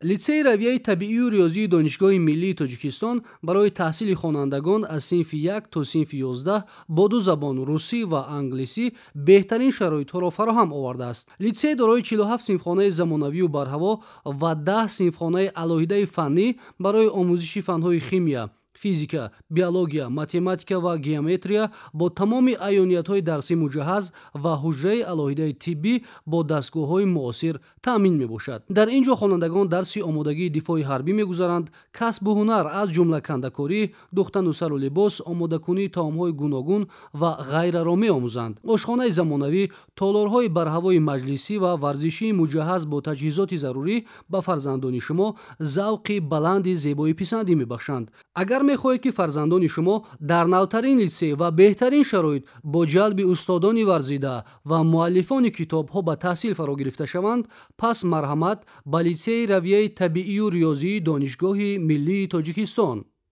литсеи равияи табиию риёзии донишгоҳи миллии Тоҷикистон барои таҳсили хонандагон аз синфи 1 то синфи 11 бо ду забон русӣ ва англисӣ беҳтарин шароитҳоро фароҳам овардааст. Литсей дорои 47 синфхонаи замонавию барҳаво ва 10 синфхонаи алоҳидаи фаннӣ барои омӯзиши фанҳои химия, физика, биология, математика ва геометрия бо тамоми аёниятҳои дарсӣ муҷаҳҳаз ва ҳуҷраи алоҳидаи тиббӣ бо дастгоҳҳои муосир таъмин мебошад. Дар ин ҷо хонандагон дарси омодагии дифои ҳарбӣ мегузаранд, касбу ҳунар аз ҷумла кандакорӣ, духтану сару либос, омодакунии таомҳои гуногун ва ғайраро меомӯзанд. Ошхонаи замонавӣ, толорҳои барҳавои маҷлисӣ ва варзишии муҷаҳҳаз бо таҷҳизоти зарурӣ ба фарзандони шумо завқи баланди зебоиписандӣ мебахшанд. Агар мехоҳед ки фарзандони шумо дар навтарин литсей ва беҳтарин шароит бо ҷалби устодони варзида ва муаллифони китобҳо ба таҳсил фаро гирифта шаванд, пас марҳамат ба литсеи равияи табиию риёзии донишгоҳи миллии Тоҷикистон.